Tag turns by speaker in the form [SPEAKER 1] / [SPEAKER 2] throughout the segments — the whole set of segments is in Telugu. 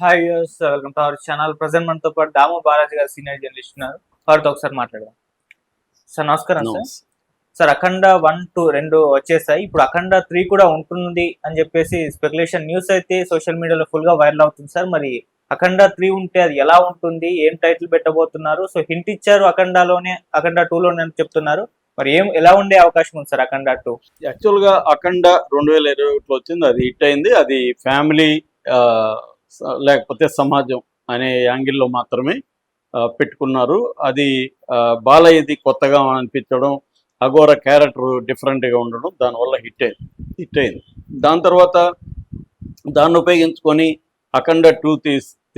[SPEAKER 1] Hi use welcome to our channel. Present మనతో పాటు దాము బాలాజీ గారు సీనియర్ జర్నలిస్ట్ ఉన్నారు. వారితో ఒకసారి మాట్లాడదాం. సార్ నమస్కారం. సార్ సార్ అఖండ 1, 2 రెండు వచ్చేసాయి. ఇప్పుడు అఖండ 3 కూడా ఉంటుంది అని చెప్పేసి స్పెక్యులేషన్ న్యూస్ అయితే సోషల్ మీడియాలో ఫుల్ గా వైరల్ అవుతుంది సార్. మరి అఖండ 3 ఉంటే అది ఎలా ఉంటుంది, ఏం టైటిల్ పెట్టబోతున్నారు? సో హింట్ ఇచ్చారు అఖండ 2లోనే అని చెప్తున్నారు. మరి ఎలా ఉండే అవకాశం ఉంది సార్ అఖండ 2?
[SPEAKER 2] యాక్చువల్గా అఖండ 2021లో వచ్చింది, అది హిట్ అయింది. అది ఫ్యామిలీ లేకపోతే సమాజం అనే యాంగిల్లో మాత్రమే పెట్టుకున్నారు. అది బాలయ్యది కొత్తగా అనిపించడం, అఘోర క్యారెక్టర్ డిఫరెంట్గా ఉండడం, దానివల్ల హిట్ అయింది. దాని తర్వాత దాన్ని ఉపయోగించుకొని అఖండ 2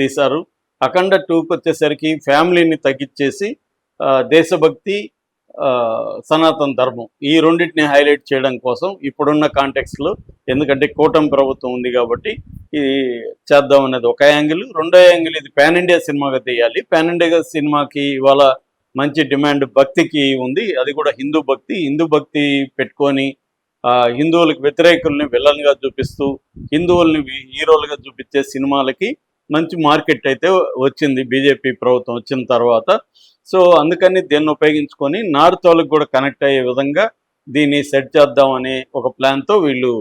[SPEAKER 2] తీశారు. అఖండ 2కి వచ్చేసరికి ఫ్యామిలీని తగ్గించేసి దేశభక్తి, సనాతన ధర్మం ఈ రెండింటిని హైలైట్ చేయడం కోసం ఇప్పుడున్న కాంటెక్స్లో, ఎందుకంటే కూటమి ప్రభుత్వం ఉంది కాబట్టి ఇది చేద్దాం అనేది ఒక యాంగిల్. రెండో యాంగిల్, ఇది పాన్ ఇండియా సినిమాగా తీయాలి. పాన్ ఇండియా సినిమాకి ఇవాళ మంచి డిమాండ్ భక్తికి ఉంది, అది కూడా హిందూ భక్తి పెట్టుకొని హిందువులకు వ్యతిరేకుల్ని విలన్గా చూపిస్తూ హిందువుల్ని హీరోలుగా చూపించే సినిమాలకి మంచి మార్కెట్ అయితే వచ్చింది బీజేపీ ప్రభుత్వం వచ్చిన తర్వాత. సో అందుకని దీన్ని ఉపయోగించుకొని నార్త్ వాళ్ళకి కూడా కనెక్ట్ అయ్యే విధంగా దీన్ని సెట్ చేద్దామనే ఒక ప్లాన్తో వీళ్ళు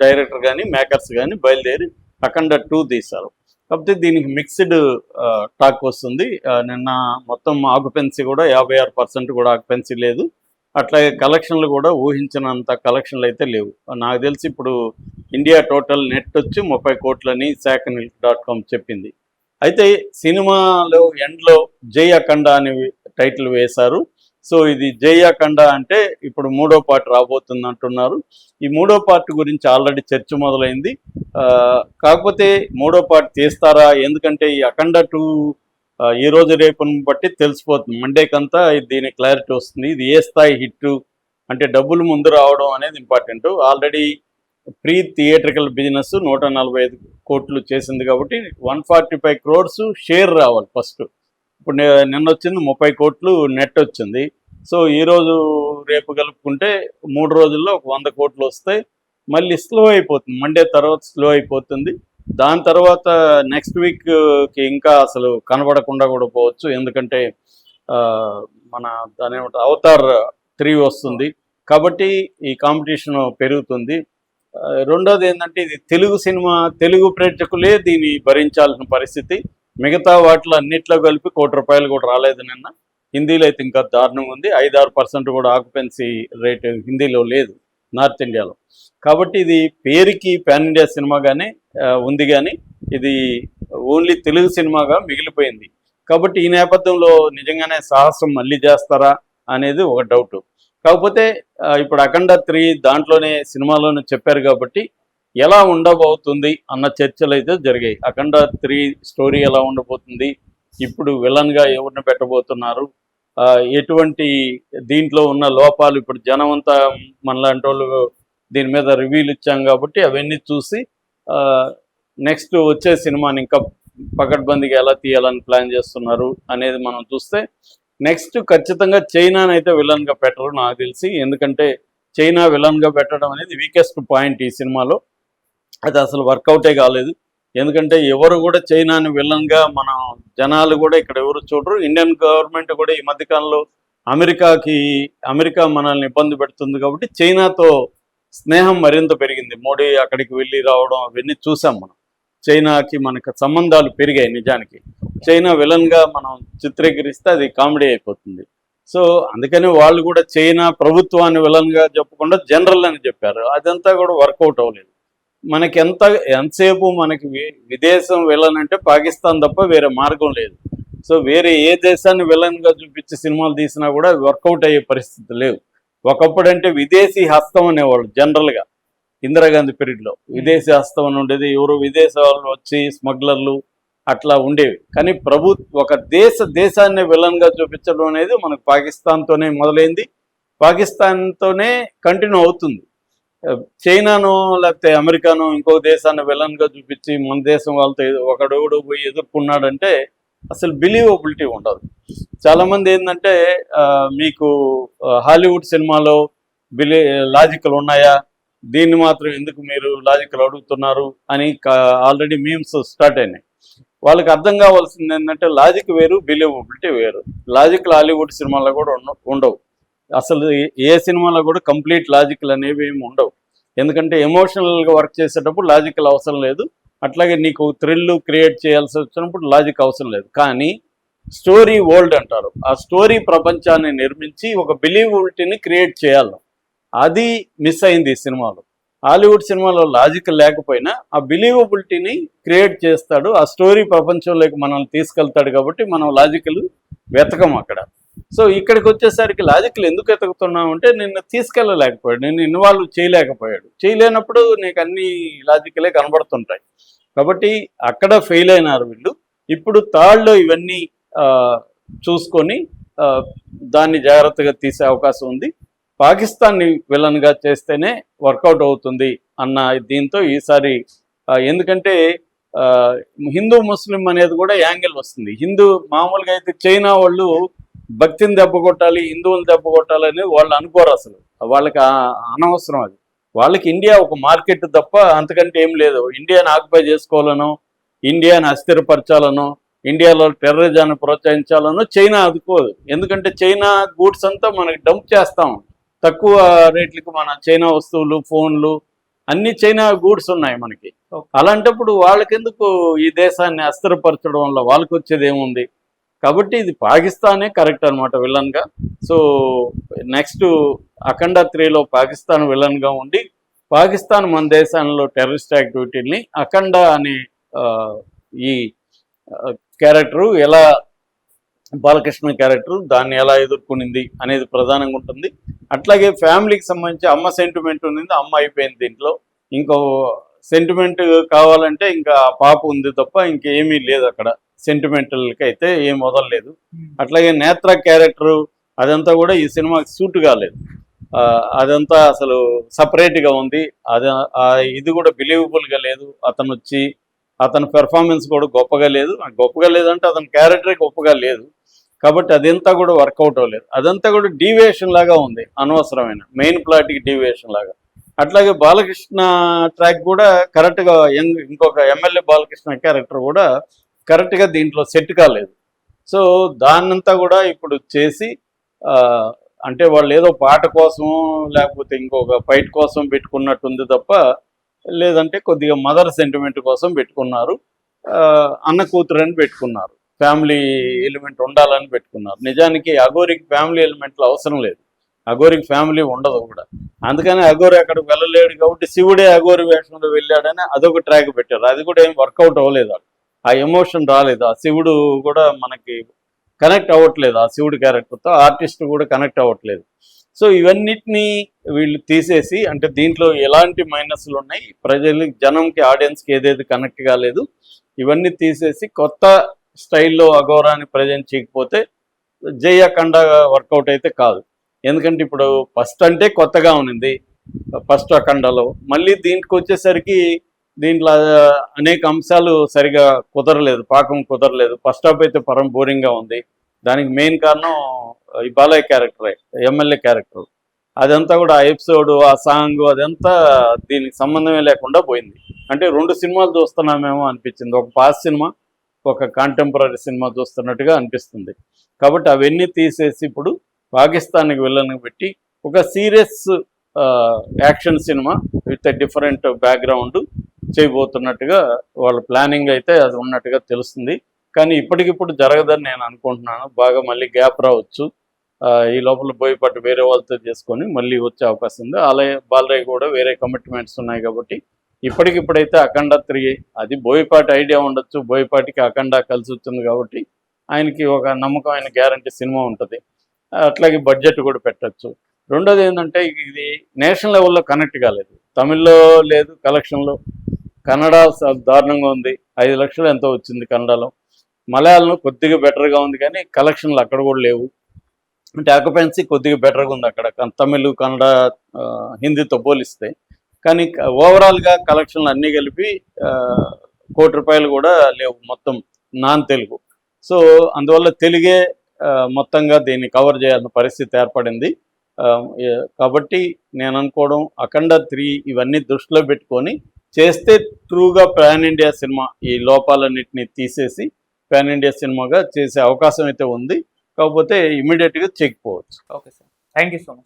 [SPEAKER 2] డైరెక్టర్ కానీ మేకర్స్ కానీ బయలుదేరి అఖండ 2 తీశారు. కాకపోతే దీనికి మిక్స్డ్ టాక్ వస్తుంది. నిన్న మొత్తం ఆక్యుపెన్సీ కూడా 56% కూడా ఆక్యుపెన్సీ లేదు. అట్లాగే కలెక్షన్లు కూడా ఊహించినంత కలెక్షన్లు అయితే లేవు. నాకు తెలిసి ఇప్పుడు ఇండియా టోటల్ నెట్ వచ్చి 30 కోట్లని sacknews.com చెప్పింది. అయితే సినిమాలో ఎండ్లో జై అఖండ అనే టైటిల్ వేశారు. సో ఇది జై అఖండ అంటే ఇప్పుడు 3వ పార్ట్ రాబోతుంది అంటున్నారు. ఈ 3వ పార్ట్ గురించి ఆల్రెడీ చర్చ మొదలైంది. కాకపోతే 3వ పార్ట్ తీస్తారా? ఎందుకంటే ఈ అఖండ 2 ఈ రోజు రేపుని బట్టి తెలిసిపోతుంది. మండేకంతా దీని క్లారిటీ వస్తుంది. ఇది ఏ స్థాయి హిట్ అంటే డబ్బులు ముందు రావడం అనేది important. Already pre theatrical business 145 కోట్లు చేసింది కాబట్టి 145 crores షేర్ రావాలి ఫస్ట్. ఇప్పుడు నిన్న వచ్చింది 30 కోట్లు నెట్ వచ్చింది. సో ఈరోజు రేపు కలుపుకుంటే 3 రోజుల్లో ఒక 100 కోట్లు వస్తాయి. మళ్ళీ స్లో అయిపోతుంది, మండే తర్వాత స్లో అయిపోతుంది. దాని తర్వాత నెక్స్ట్ వీక్కి ఇంకా అసలు కనబడకుండా కూడా పోవచ్చు. ఎందుకంటే మన దాని అవతార్ 3 వస్తుంది కాబట్టి ఈ కాంపిటీషన్ పెరుగుతుంది. రెండోది ఏంటంటే ఇది తెలుగు సినిమా, తెలుగు ప్రేక్షకులే దీన్ని భరించాల్సిన పరిస్థితి. మిగతా వాటిలో అన్నిట్లో కలిపి ₹1 కోటి కూడా రాలేదు నిన్న. హిందీలో అయితే ఇంకా దారుణంగా ఉంది. 5-6% కూడా ఆక్యుపెన్సీ రేట్ హిందీలో లేదు నార్త్ ఇండియాలో. కాబట్టి ఇది పేరుకి పాన్ ఇండియా సినిమాగానే ఉంది, కానీ ఇది ఓన్లీ తెలుగు సినిమాగా మిగిలిపోయింది. కాబట్టి ఈ నేపథ్యంలో నిజంగానే సాహసం మళ్ళీ చేస్తారా అనేది ఒక డౌట్. కాకపోతే ఇప్పుడు అఖండ 3 దాంట్లోనే సినిమాలోనే చెప్పారు కాబట్టి ఎలా ఉండబోతుంది అన్న చర్చలు అయితే జరిగాయి. అఖండ 3 స్టోరీ ఎలా ఉండబోతుంది, ఇప్పుడు విలన్గా ఎవరిని పెట్టబోతున్నారు, ఎటువంటి దీంట్లో ఉన్న లోపాలు, ఇప్పుడు జనం అంతా మనలాంటి వాళ్ళు దీని మీద రివ్యూలు ఇచ్చాం కాబట్టి అవన్నీ చూసి నెక్స్ట్ వచ్చే సినిమాని ఇంకా పకడ్బందీగా ఎలా తీయాలని ప్లాన్ చేస్తున్నారు అనేది మనం చూస్తే నెక్స్ట్ ఖచ్చితంగా చైనాని అయితే విలన్గా పెట్టరు నాకు తెలిసి. ఎందుకంటే చైనా విలన్గా పెట్టడం అనేది వీకెస్ట్ పాయింట్ ఈ సినిమాలో. అది అసలు వర్కౌటే కాలేదు. ఎందుకంటే ఎవరు కూడా చైనాని విలన్గా మనం జనాలు కూడా ఇక్కడ ఎవరు చూడరు. ఇండియన్ గవర్నమెంట్ కూడా ఈ మధ్యకాలంలో అమెరికా మనల్ని ఇబ్బంది పెడుతుంది కాబట్టి చైనాతో స్నేహం మరింత పెరిగింది. మోడీ అక్కడికి వెళ్ళి రావడం అవన్నీ చూసాం మనం. చైనాకి మనకు సంబంధాలు పెరిగాయి. నిజానికి చైనా విలన్గా మనం చిత్రీకరిస్తే అది కామెడీ అయిపోతుంది. సో అందుకని వాళ్ళు కూడా చైనా ప్రభుత్వాన్ని విలన్గా చెప్పకుండా జనరల్ అని చెప్పారు. అదంతా కూడా వర్కౌట్ అవ్వలేదు. మనకి ఎంతసేపు మనకి విదేశం విలన్ అంటే పాకిస్తాన్ తప్ప వేరే మార్గం లేదు. సో వేరే ఏ దేశాన్ని విలన్గా చూపించి సినిమాలు తీసినా కూడా వర్కౌట్ అయ్యే పరిస్థితి లేవు. ఒకప్పుడంటే విదేశీ హస్తం అనేవాళ్ళు జనరల్గా. ఇందిరాగాంధీ పీరియడ్లో విదేశీ హస్తం అని ఉండేది. ఎవరు విదేశాలు వచ్చి స్మగ్లర్లు అట్లా ఉండేవి. కానీ ఒక దేశాన్ని విలన్గా చూపించడం అనేది మనకు పాకిస్తాన్తోనే మొదలైంది, పాకిస్తాన్తోనే కంటిన్యూ అవుతుంది. చైనానో లేకపోతే అమెరికానో ఇంకో దేశాన్ని విలన్గా చూపించి మన దేశం వాళ్ళతో ఒకడెవడో పోయి ఎదుర్కొన్నాడంటే అసలు బిలీవబిలిటీ ఉండదు. చాలామంది ఏంటంటే మీకు హాలీవుడ్ సినిమాలో లాజికల్ ఉన్నాయా, దీన్ని మాత్రం ఎందుకు మీరు లాజికల్ అడుగుతున్నారు అని ఆల్రెడీ మీమ్స్ స్టార్ట్ అయినాయి. వాళ్ళకి అర్థం కావాల్సింది ఏంటంటే లాజిక్ వేరు, బిలీవబిలిటీ వేరు. లాజికల్ హాలీవుడ్ సినిమాల్లో కూడా ఉండవు. అసలు ఏ సినిమాలో కూడా కంప్లీట్ లాజికల్ అనేవి ఏమి ఉండవు. ఎందుకంటే ఎమోషనల్గా వర్క్ చేసేటప్పుడు లాజికల్ అవసరం లేదు. అట్లాగే నీకు థ్రిల్ క్రియేట్ చేయాల్సి వచ్చినప్పుడు లాజిక్ అవసరం లేదు. కానీ స్టోరీ వరల్డ్ అంటారు, ఆ స్టోరీ ప్రపంచాన్ని నిర్మించి ఒక బిలీవబిలిటీని క్రియేట్ చేయాలి. అది మిస్ అయింది ఈ సినిమాలో. హాలీవుడ్ సినిమాలో లాజిక్ లేకపోయినా ఆ బిలీవబిలిటీని క్రియేట్ చేస్తాడు, ఆ స్టోరీ ప్రపంచంలోకి మనల్ని తీసుకెళ్తాడు. కాబట్టి మనం లాజికల్ వెతకం అక్కడ. సో ఇక్కడికి వచ్చేసరికి లాజికల్ ఎందుకు వెతుకుతున్నామంటే నిన్ను తీసుకెళ్ళలేకపోయాడు, నిన్ను ఇన్వాల్వ్ చేయలేకపోయాడు. చేయలేనప్పుడు నీకు అన్ని లాజికలే కనబడుతుంటాయి. కాబట్టి అక్కడ ఫెయిల్ అయినారు వీళ్ళు. ఇప్పుడు థర్డ్లో ఇవన్నీ చూసుకొని దాన్ని జాగ్రత్తగా తీసే అవకాశం ఉంది. పాకిస్తాన్ని విలన్గా చేస్తేనే వర్కౌట్ అవుతుంది అన్న దీంతో ఈసారి ఎందుకంటే హిందూ ముస్లిం అనేది కూడా యాంగిల్ వస్తుంది. హిందూ మామూలుగా అయితే చైనా వాళ్ళు భక్తిని దెబ్బ కొట్టాలి, హిందువుని దెబ్బ కొట్టాలని వాళ్ళు అనుకోరు. అసలు వాళ్ళకి అనవసరం అది. వాళ్ళకి ఇండియా ఒక మార్కెట్ తప్ప అంతకంటే ఏం లేదు. ఇండియాని ఆక్యుపై చేసుకోవాలనో, ఇండియాని అస్థిరపరచాలనో, ఇండియాలో టెర్రరిజాన్ని ప్రోత్సహించాలనో చైనా అనుకోదు. ఎందుకంటే చైనా గూడ్స్ అంతా మనకి డంప్ చేస్తాం తక్కువ రేట్లకు. మన చైనా వస్తువులు, ఫోన్లు అన్ని చైనా గూడ్స్ ఉన్నాయి మనకి. అలాంటప్పుడు వాళ్ళకెందుకు ఈ దేశాన్ని అస్థిరపరచడం వల్ల వాళ్ళకి వచ్చేది ఏముంది? కాబట్టి ఇది పాకిస్తానే కరెక్ట్ అనమాట విలన్గా. సో నెక్స్ట్ అఖండ 3లో పాకిస్తాన్ విలన్గా ఉండి, పాకిస్తాన్ మన దేశంలో టెర్రరిస్ట్ యాక్టివిటీని అఖండ అనే ఈ క్యారెక్టరు ఎలా, బాలకృష్ణ క్యారెక్టర్ దాన్ని ఎలా ఎదుర్కొనింది అనేది ప్రధానంగా ఉంటుంది. అట్లాగే ఫ్యామిలీకి సంబంధించి అమ్మ సెంటిమెంట్ ఉంది, అమ్మ అయిపోయింది. దీంట్లో ఇంకో సెంటిమెంట్ కావాలంటే ఇంకా పాప ఉంది తప్ప ఇంకేమీ లేదు అక్కడ. సెంటిమెంటల్కి అయితే ఏం వదలలేదు. అట్లాగే నేత్ర క్యారెక్టరు అదంతా కూడా ఈ సినిమాకి సూట్ కాలేదు. అదంతా అసలు సపరేట్గా ఉంది. ఇది కూడా బిలీవబుల్గా లేదు. అతని పెర్ఫార్మెన్స్ కూడా గొప్పగా లేదు. గొప్పగా లేదంటే అతని క్యారెక్టరే గొప్పగా లేదు. కాబట్టి అదంతా కూడా వర్కౌట్ అవ్వలేదు. అదంతా కూడా డీవియేషన్ లాగా ఉంది, అనవసరమైన మెయిన్ ప్లాట్కి డీవియేషన్ లాగా. అట్లాగే బాలకృష్ణ ట్రాక్ కూడా కరెక్ట్గా, ఇంకొక ఎమ్మెల్యే బాలకృష్ణ క్యారెక్టర్ కూడా కరెక్ట్గా దీంట్లో సెట్ కాలేదు. సో దాన్నంతా కూడా ఇప్పుడు చేసి అంటే వాళ్ళు ఏదో పాట కోసం లేకపోతే ఇంకొక ఫైట్ కోసం పెట్టుకున్నట్టుంది తప్ప, లేదంటే కొద్దిగా మదర్ సెంటిమెంట్ కోసం పెట్టుకున్నారు. అన్న కూతురని పెట్టుకున్నారు, ఫ్యామిలీ ఎలిమెంట్ ఉండాలని పెట్టుకున్నారు. నిజానికి అఘోరికి ఫ్యామిలీ ఎలిమెంట్లు అవసరం లేదు, అఘోరికి ఫ్యామిలీ ఉండదు కూడా. అందుకని అఘోరి అక్కడికి వెళ్ళలేడు కాబట్టి శివుడే అఘోరి వేషంలో వెళ్ళాడని అదొక ట్రాక్ పెట్టారు. అది కూడా ఏం వర్కౌట్ అవ్వలేదు, ఆ ఎమోషన్ రాలేదు. ఆ శివుడు కూడా మనకి కనెక్ట్ అవ్వట్లేదు, ఆ శివుడి క్యారెక్టర్తో ఆర్టిస్ట్ కూడా కనెక్ట్ అవ్వట్లేదు. సో ఇవన్నిటినీ వీళ్ళు తీసేసి, అంటే దీంట్లో ఎలాంటి మైనస్లు ఉన్నాయి, ప్రజలకి జనంకి ఆడియన్స్కి ఏదైతే కనెక్ట్ కాలేదు ఇవన్నీ తీసేసి కొత్త స్టైల్లో అఘోరాన్ని ప్రజెంట్ చేయకపోతే జై అఖండ వర్కౌట్ అయితే కాదు. ఎందుకంటే ఇప్పుడు ఫస్ట్ అంటే కొత్తగా ఉన్నింది ఫస్ట్ అఖండలో, మళ్ళీ దీనికి వచ్చేసరికి దీంట్లో అనేక అంశాలు సరిగా కుదరలేదు, పాకం కుదరలేదు. ఫస్ట్ హాఫ్ అయితే పరం బోరింగ్గా ఉంది. దానికి మెయిన్ కారణం ఈ బాలయ్య క్యారెక్టరే, ఎమ్మెల్యే క్యారెక్టర్. అదంతా కూడా ఆ ఎపిసోడ్, ఆ సాంగ్ అదంతా దీనికి సంబంధమే లేకుండా పోయింది. అంటే 2 సినిమాలు చూస్తున్నామేమో అనిపించింది, ఒక పాస్ సినిమా, ఒక కాంటెంపరీ సినిమా చూస్తున్నట్టుగా అనిపిస్తుంది. కాబట్టి అవన్నీ తీసేసి ఇప్పుడు పాకిస్తాన్కి విలన్కి పెట్టి ఒక serious action cinema with different background చేయబోతున్నట్టుగా వాళ్ళ ప్లానింగ్ అయితే అది ఉన్నట్టుగా తెలుస్తుంది. కానీ ఇప్పటికిప్పుడు జరగదని నేను అనుకుంటున్నాను. బాగా మళ్ళీ గ్యాప్ రావచ్చు. ఈ లోపల బోయపాటి వేరే వాళ్ళతో చేసుకొని మళ్ళీ వచ్చే అవకాశం ఉంది. అలాగే బాలయ్య కూడా వేరే కమిట్మెంట్స్ ఉన్నాయి కాబట్టి ఇప్పటికిప్పుడైతే అఖండ 3 అది బోయపాటి ఐడియా ఉండొచ్చు, బోయపాటికి అఖండ కలిసి వచ్చింది కాబట్టి ఆయనకి ఒక నమ్మకమైన గ్యారంటీ సినిమా ఉంటుంది. అట్లాగే బడ్జెట్ కూడా పెట్టచ్చు. రెండోది ఏంటంటే ఇది నేషనల్ లెవెల్లో కనెక్ట్ కాలేదు, తమిళ్లో లేదు కలెక్షన్లో. కన్నడ దారుణంగా ఉంది, 5 లక్షలు ఎంతో వచ్చింది కన్నడలో. మలయాళంలో కొద్దిగా బెటర్గా ఉంది కానీ కలెక్షన్లు అక్కడ కూడా లేవు. అంటే ఆక్యుపెన్సీ కొద్దిగా బెటర్గా ఉంది అక్కడ తమిళ్, కన్నడ, హిందీతో పోలిస్తే. కానీ ఓవరాల్గా కలెక్షన్లు అన్నీ కలిపి ₹1 కోటి కూడా లేవు మొత్తం నాన్ తెలుగు. సో అందువల్ల తెలుగే మొత్తంగా దీన్ని కవర్ చేయాల్సిన పరిస్థితి ఏర్పడింది. కాబట్టి నేను అనుకోవడం అఖండ 3 ఇవన్నీ దృష్టిలో పెట్టుకొని చేస్తే ట్రూగా పాన్ ఇండియా సినిమా, ఈ లోపాలన్నింటినీ తీసేసి పాన్ ఇండియా సినిమాగా చేసే అవకాశం అయితే ఉంది. కాకపోతే ఇమీడియట్గా చెక్కిపోవచ్చు.
[SPEAKER 1] Okay sir, thank you so much.